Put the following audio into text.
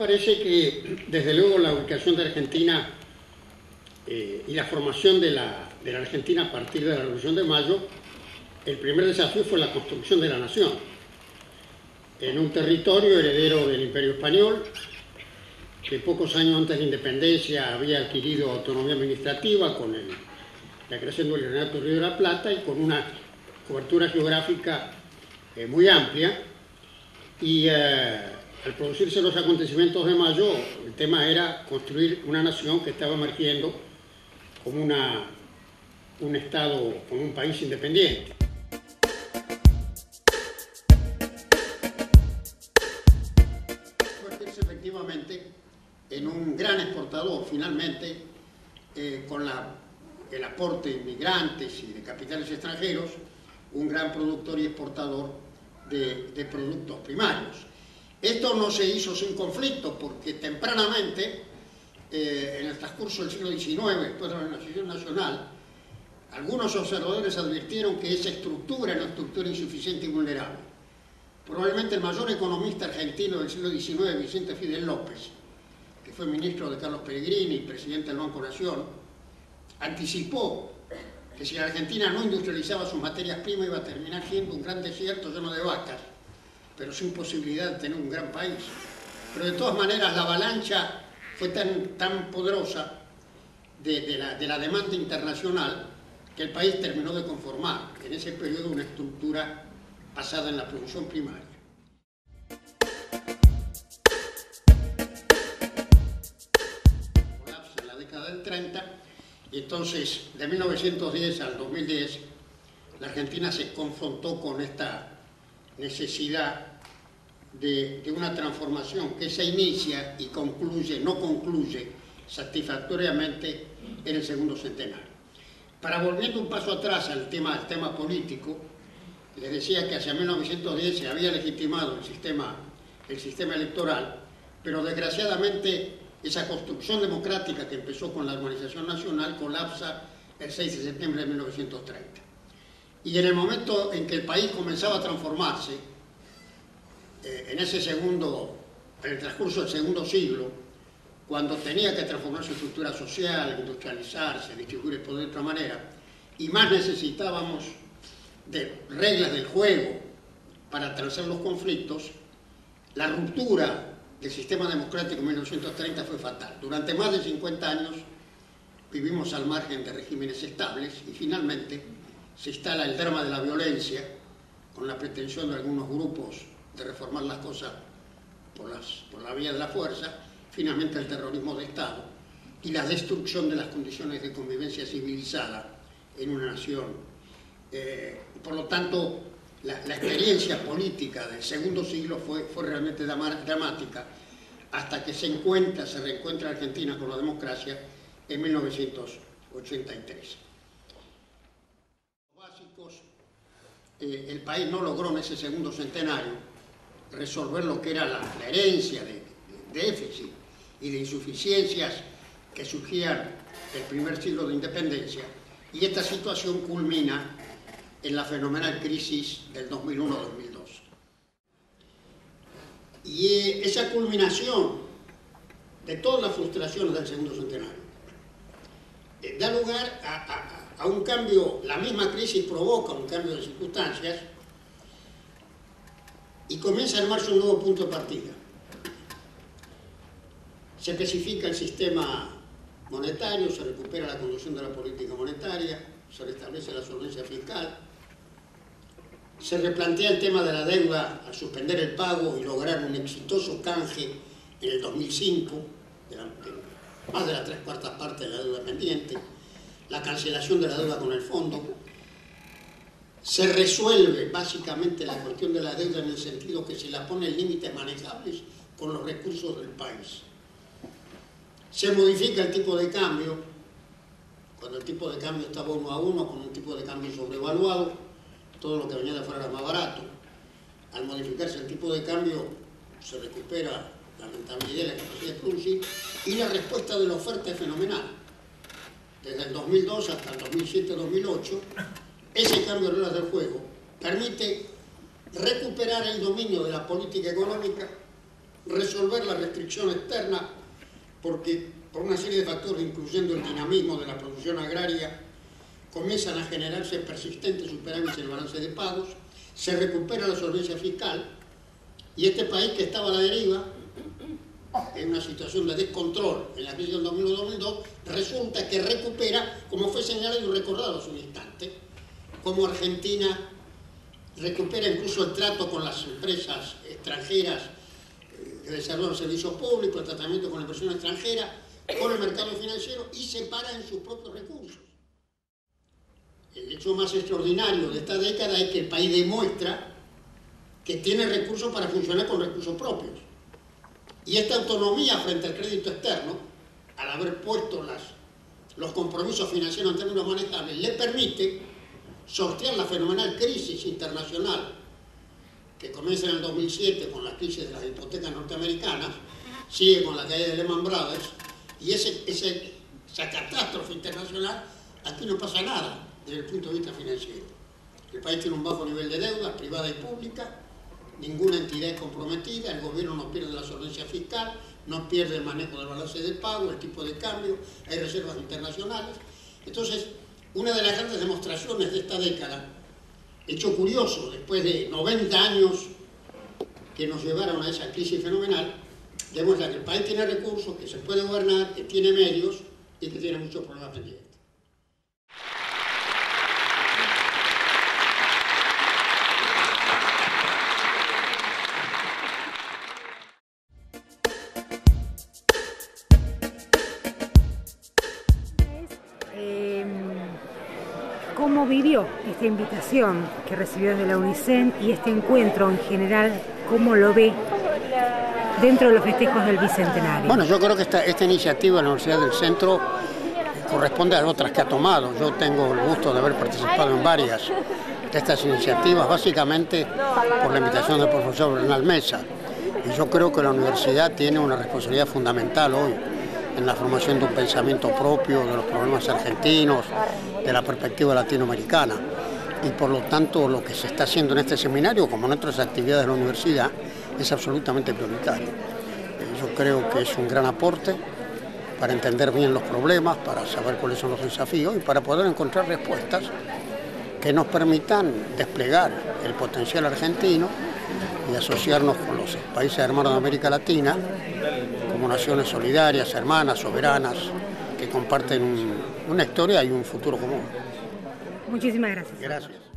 parece que, desde luego, la ubicación de Argentina y la formación de la Argentina a partir de la Revolución de Mayo, el primer desafío fue la construcción de la nación. En un territorio heredero del Imperio Español, que pocos años antes de la independencia había adquirido autonomía administrativa con la creación del Virreinato del Río de la Plata y con una cobertura geográfica muy amplia. Y al producirse los acontecimientos de Mayo, el tema era construir una nación que estaba emergiendo como un Estado, como un país independiente. Convertirse efectivamente en un gran exportador, finalmente, con el aporte de inmigrantes y de capitales extranjeros, un gran productor y exportador de productos primarios. Esto no se hizo sin conflicto, porque tempranamente, en el transcurso del siglo XIX, después de la organización nacional, algunos observadores advirtieron que esa estructura era una estructura insuficiente y vulnerable. Probablemente el mayor economista argentino del siglo XIX, Vicente Fidel López, que fue ministro de Carlos Pellegrini y presidente del Banco Nación, anticipó que si la Argentina no industrializaba sus materias primas iba a terminar siendo un gran desierto lleno de vacas, pero sin posibilidad de tener un gran país. Pero de todas maneras la avalancha fue tan poderosa de la demanda internacional que el país terminó de conformar en ese periodo una estructura basada en la producción primaria. Colapsa en la década del 30 y entonces de 1910 al 2010 la Argentina se confrontó con esta necesidad de una transformación que se inicia y no concluye satisfactoriamente en el segundo centenario. Para volviendo un paso atrás al tema político, les decía que hacia 1910 se había legitimado el sistema electoral, pero desgraciadamente esa construcción democrática que empezó con la organización nacional colapsa el 6 de septiembre de 1930. Y en el momento en que el país comenzaba a transformarse, en el transcurso del segundo siglo, cuando tenía que transformar su estructura social, industrializarse, distribuir el poder de otra manera, y más necesitábamos de reglas del juego para transar los conflictos, la ruptura del sistema democrático en 1930 fue fatal. Durante más de 50 años vivimos al margen de regímenes estables y finalmente se instala el drama de la violencia con la pretensión de algunos grupos de reformar las cosas por la vía de la fuerza, finalmente el terrorismo de Estado y la destrucción de las condiciones de convivencia civilizada en una nación. Por lo tanto, la experiencia política del segundo siglo fue realmente dramática hasta que se reencuentra Argentina con la democracia en 1983. Básicos, el país no logró en ese segundo centenario resolver lo que era la herencia de déficit y de insuficiencias que surgían del primer siglo de independencia, y esta situación culmina en la fenomenal crisis del 2001-2002. Y esa culminación de todas las frustraciones del segundo centenario da lugar a un cambio. La misma crisis provoca un cambio de circunstancias y comienza a armarse un nuevo punto de partida. Se especifica el sistema monetario, se recupera la conducción de la política monetaria, se restablece la solvencia fiscal, se replantea el tema de la deuda al suspender el pago y lograr un exitoso canje en el 2005, de más de la 3/4 parte de la deuda pendiente, la cancelación de la deuda con el fondo. Se resuelve básicamente la cuestión de la deuda en el sentido que se la pone límites manejables con los recursos del país. Se modifica el tipo de cambio, cuando el tipo de cambio estaba 1 a 1, con un tipo de cambio sobrevaluado, todo lo que venía de afuera era más barato. Al modificarse el tipo de cambio, se recupera la rentabilidad y la capacidad de producir, y la respuesta de la oferta es fenomenal. Desde el 2002 hasta el 2007-2008, ese cambio de reglas del juego permite recuperar el dominio de la política económica, resolver la restricción externa, porque por una serie de factores, incluyendo el dinamismo de la producción agraria, comienzan a generarse persistentes superávits en el balance de pagos, se recupera la solvencia fiscal, y este país que estaba a la deriva, en una situación de descontrol en la crisis del 2001-2002, resulta que recupera, como fue señalado y recordado hace un instante, como Argentina recupera incluso el trato con las empresas extranjeras que desarrollan servicios públicos, el tratamiento con la inversión extranjera, con el mercado financiero, y se para en sus propios recursos. El hecho más extraordinario de esta década es que el país demuestra que tiene recursos para funcionar con recursos propios. Y esta autonomía frente al crédito externo, al haber puesto los compromisos financieros en términos manejables, le permite sortear la fenomenal crisis internacional que comienza en el 2007 con la crisis de las hipotecas norteamericanas, sigue con la caída de Lehman Brothers, y esa catástrofe internacional, aquí no pasa nada desde el punto de vista financiero. El país tiene un bajo nivel de deuda privada y pública, ninguna entidad es comprometida, el gobierno no pierde la solvencia fiscal, no pierde el manejo del balance de pago, el tipo de cambio, hay reservas internacionales. Entonces, una de las grandes demostraciones de esta década, hecho curioso, después de 90 años que nos llevaron a esa crisis fenomenal, demuestra que el país tiene recursos, que se puede gobernar, que tiene medios y que tiene muchos problemas pendientes. ¿Cómo vivió esta invitación que recibió desde la UNICEN y este encuentro en general? ¿Cómo lo ve dentro de los festejos del Bicentenario? Bueno, yo creo que esta iniciativa de la Universidad del Centro corresponde a otras que ha tomado. Yo tengo el gusto de haber participado en varias de estas iniciativas, básicamente por la invitación del profesor Bernal Mesa. Y yo creo que la universidad tiene una responsabilidad fundamental hoy en la formación de un pensamiento propio de los problemas argentinos, de la perspectiva latinoamericana. Y por lo tanto lo que se está haciendo en este seminario, como en otras actividades de la universidad, es absolutamente prioritario. Yo creo que es un gran aporte para entender bien los problemas, para saber cuáles son los desafíos y para poder encontrar respuestas que nos permitan desplegar el potencial argentino y asociarnos con los países hermanos de América Latina como naciones solidarias, hermanas, soberanas, que comparten una historia y un futuro común. Muchísimas gracias. Gracias.